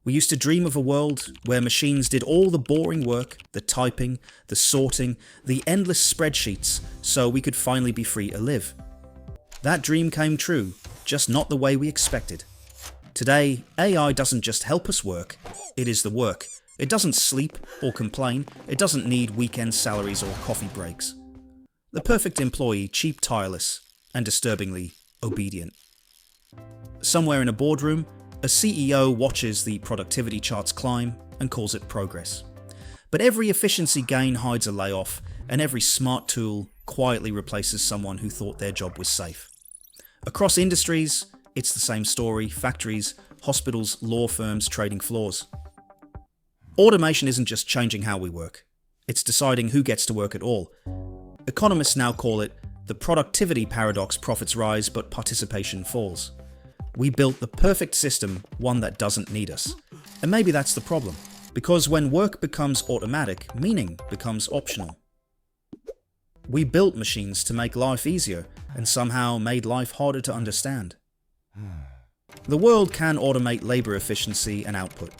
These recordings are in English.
We used to dream of a world where machines did all the boring work, the typing, the sorting, the endless spreadsheets, so we could finally be free to live. That dream came true, just not the way we expected. Today, AI doesn't just help us work, it is the work. It doesn't sleep or complain, it doesn't need weekend salaries or coffee breaks. The perfect employee, cheap, tireless, and disturbingly obedient. Somewhere in a boardroom, a CEO watches the productivity charts climb and calls it progress. But every efficiency gain hides a layoff, and every smart tool quietly replaces someone who thought their job was safe. Across industries, it's the same story: factories, hospitals, law firms, trading floors. Automation isn't just changing how we work, it's deciding who gets to work at all. Economists now call it the productivity paradox: profits rise, but participation falls. We built the perfect system, one that doesn't need us. And maybe that's the problem, because when work becomes automatic, meaning becomes optional. We built machines to make life easier, and somehow made life harder to understand. The world can automate labor efficiency and output,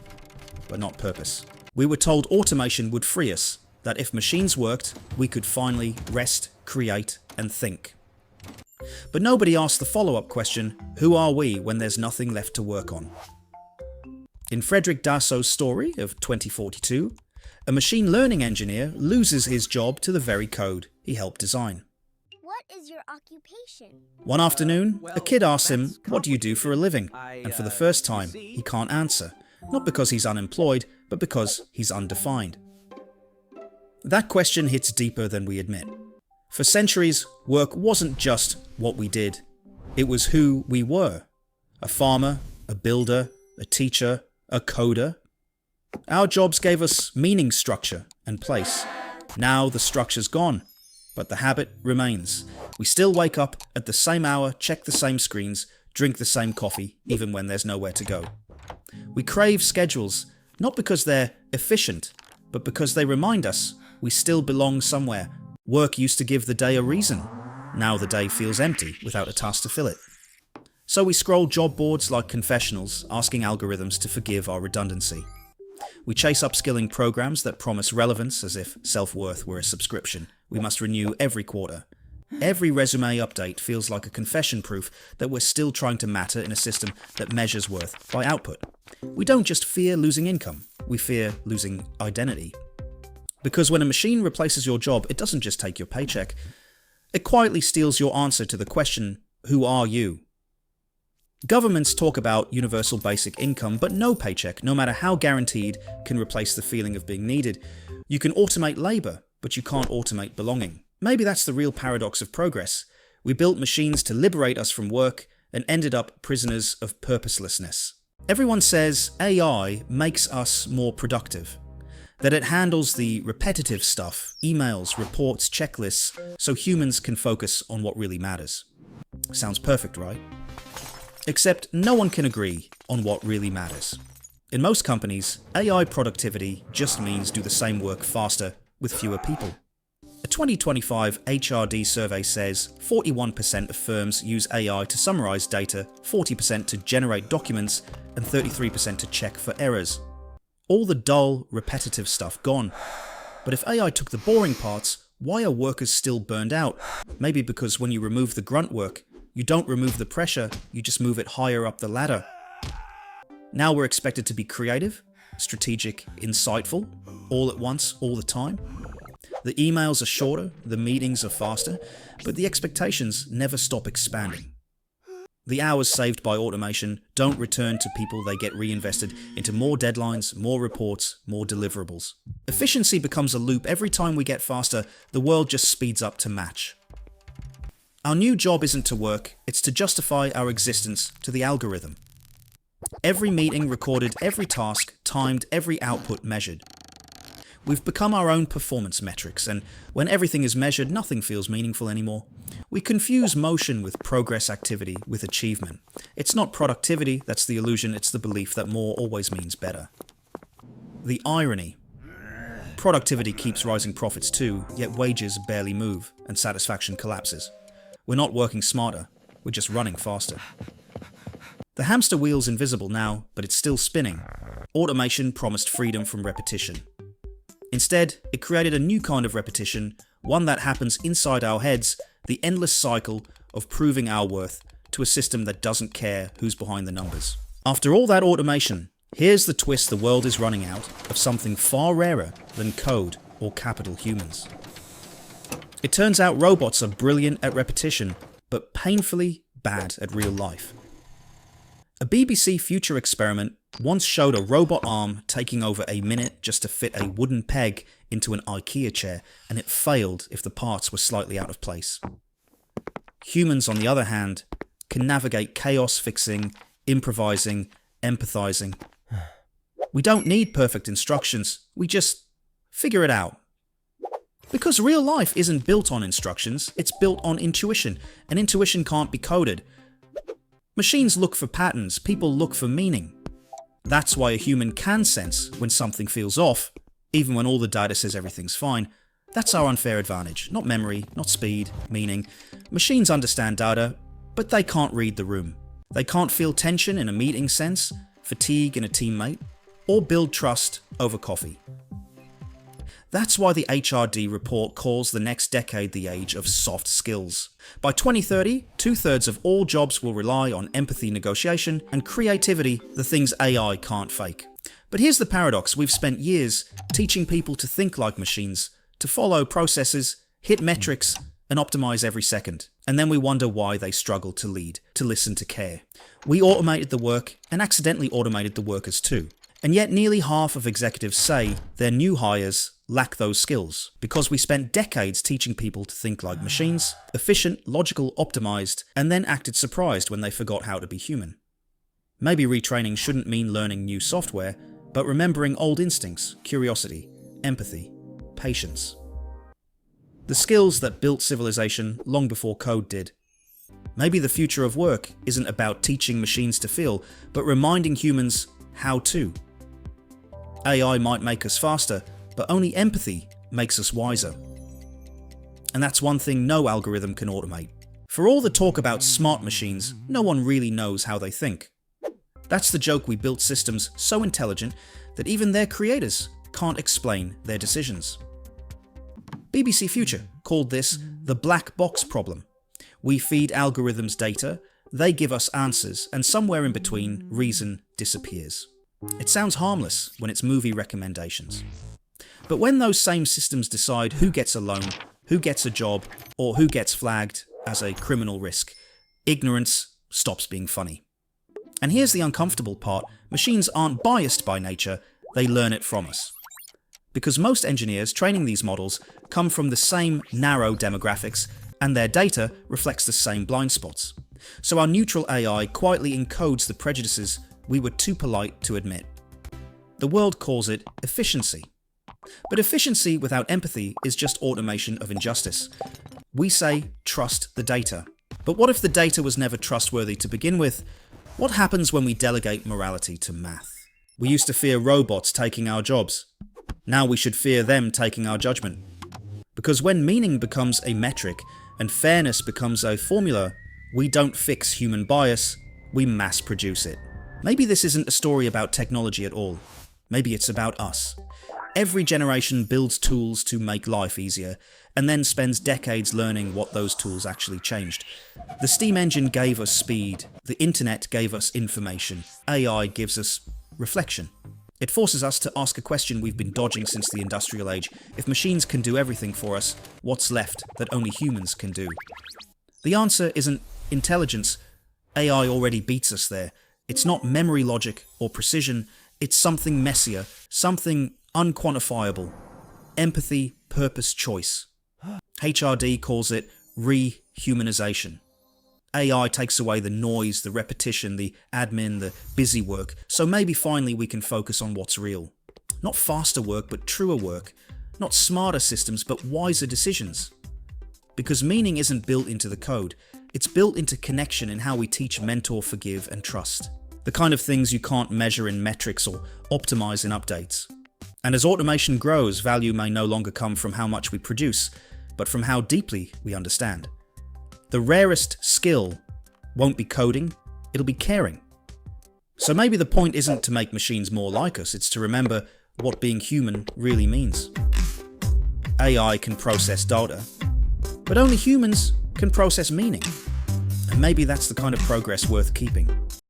but not purpose. We were told automation would free us, that if machines worked, we could finally rest, create, and think. But nobody asked the follow-up question: who are we when there's nothing left to work on? In Frederick Dassault's story of 2042, a machine learning engineer loses his job to the very code he helped design. What is your occupation? One afternoon, a kid asks him, "What do you do for a living?" And for the first time, he can't answer. Not because he's unemployed, but because he's undefined. That question hits deeper than we admit. For centuries, work wasn't just what we did, it was who we were. A farmer, a builder, a teacher, a coder. Our jobs gave us meaning, structure, and place. Now the structure's gone, but the habit remains. We still wake up at the same hour, check the same screens, drink the same coffee, even when there's nowhere to go. We crave schedules, not because they're efficient, but because they remind us we still belong somewhere. Work used to give the day a reason. Now the day feels empty without a task to fill it. So we scroll job boards like confessionals, asking algorithms to forgive our redundancy. We chase upskilling programs that promise relevance as if self-worth were a subscription we must renew every quarter. Every resume update feels like a confession proof that we're still trying to matter in a system that measures worth by output. We don't just fear losing income, we fear losing identity. Because when a machine replaces your job, it doesn't just take your paycheck. It quietly steals your answer to the question, who are you? Governments talk about universal basic income, but no paycheck, no matter how guaranteed, can replace the feeling of being needed. You can automate labor, but you can't automate belonging. Maybe that's the real paradox of progress. We built machines to liberate us from work and ended up prisoners of purposelessness. Everyone says AI makes us more productive, that it handles the repetitive stuff, emails, reports, checklists, so humans can focus on what really matters. Sounds perfect, right? Except no one can agree on what really matters. In most companies, AI productivity just means do the same work faster with fewer people. A 2025 HRD survey says 41% of firms use AI to summarize data, 40% to generate documents, and 33% to check for errors. All the dull, repetitive stuff gone. But if AI took the boring parts, why are workers still burned out? Maybe because when you remove the grunt work, you don't remove the pressure, you just move it higher up the ladder. Now we're expected to be creative, strategic, insightful, all at once, all the time. The emails are shorter, the meetings are faster, but the expectations never stop expanding. The hours saved by automation don't return to people, they get reinvested into more deadlines, more reports, more deliverables. Efficiency becomes a loop. Every time we get faster, the world just speeds up to match. Our new job isn't to work, it's to justify our existence to the algorithm. Every meeting recorded, every task timed, every output measured. We've become our own performance metrics, and when everything is measured, nothing feels meaningful anymore. We confuse motion with progress, activity with achievement. It's not productivity that's the illusion, it's the belief that more always means better. The irony. Productivity keeps rising profits too, yet wages barely move, and satisfaction collapses. We're not working smarter, we're just running faster. The hamster wheel's invisible now, but it's still spinning. Automation promised freedom from repetition. Instead, it created a new kind of repetition, one that happens inside our heads, the endless cycle of proving our worth to a system that doesn't care who's behind the numbers. After all that automation, here's the twist: the world is running out of something far rarer than code or capital humans. It turns out robots are brilliant at repetition, but painfully bad at real life. A BBC Future experiment once showed a robot arm taking over a minute just to fit a wooden peg into an IKEA chair, and it failed if the parts were slightly out of place. Humans, on the other hand, can navigate chaos fixing, improvising, empathizing. We don't need perfect instructions, we just figure it out. Because real life isn't built on instructions, it's built on intuition, and intuition can't be coded. Machines look for patterns, people look for meaning. That's why a human can sense when something feels off, even when all the data says everything's fine. That's our unfair advantage, not memory, not speed, meaning. Machines understand data, but they can't read the room. They can't feel tension in a meeting sense, fatigue in a teammate, or build trust over coffee. That's why the HRD report calls the next decade the age of soft skills. By 2030, 2/3 of all jobs will rely on empathy, negotiation, and creativity, the things AI can't fake. But here's the paradox: we've spent years teaching people to think like machines, to follow processes, hit metrics, and optimize every second. And then we wonder why they struggle to lead, to listen, to care. We automated the work, and accidentally automated the workers too. And yet nearly half of executives say their new hires lack those skills, because we spent decades teaching people to think like machines, efficient, logical, optimized, and then acted surprised when they forgot how to be human. Maybe retraining shouldn't mean learning new software, but remembering old instincts, curiosity, empathy, patience. The skills that built civilization long before code did. Maybe the future of work isn't about teaching machines to feel, but reminding humans how to. AI might make us faster, but only empathy makes us wiser. And that's one thing no algorithm can automate. For all the talk about smart machines, no one really knows how they think. That's the joke: we built systems so intelligent that even their creators can't explain their decisions. BBC Future called this the black box problem. We feed algorithms data, they give us answers, and somewhere in between, reason disappears. It sounds harmless when it's movie recommendations. But when those same systems decide who gets a loan, who gets a job, or who gets flagged as a criminal risk, ignorance stops being funny. And here's the uncomfortable part: machines aren't biased by nature, they learn it from us. Because most engineers training these models come from the same narrow demographics, and their data reflects the same blind spots. So our neutral AI quietly encodes the prejudices we were too polite to admit. The world calls it efficiency. But efficiency without empathy is just automation of injustice. We say, trust the data. But what if the data was never trustworthy to begin with? What happens when we delegate morality to math? We used to fear robots taking our jobs. Now we should fear them taking our judgment. Because when meaning becomes a metric and fairness becomes a formula, we don't fix human bias, we mass produce it. Maybe this isn't a story about technology at all. Maybe it's about us. Every generation builds tools to make life easier, and then spends decades learning what those tools actually changed. The steam engine gave us speed, the internet gave us information, AI gives us reflection. It forces us to ask a question we've been dodging since the industrial age. If machines can do everything for us, what's left that only humans can do? The answer isn't intelligence. AI already beats us there. It's not memory logic or precision, it's something messier, something unquantifiable. Empathy, purpose, choice. HRD calls it rehumanization. AI takes away the noise, the repetition, the admin, the busy work, so maybe finally we can focus on what's real. Not faster work, but truer work. Not smarter systems, but wiser decisions. Because meaning isn't built into the code, it's built into connection in how we teach, mentor, forgive, and trust. The kind of things you can't measure in metrics or optimize in updates. And as automation grows, value may no longer come from how much we produce, but from how deeply we understand. The rarest skill won't be coding, it'll be caring. So maybe the point isn't to make machines more like us, it's to remember what being human really means. AI can process data, but only humans can process meaning. And maybe that's the kind of progress worth keeping.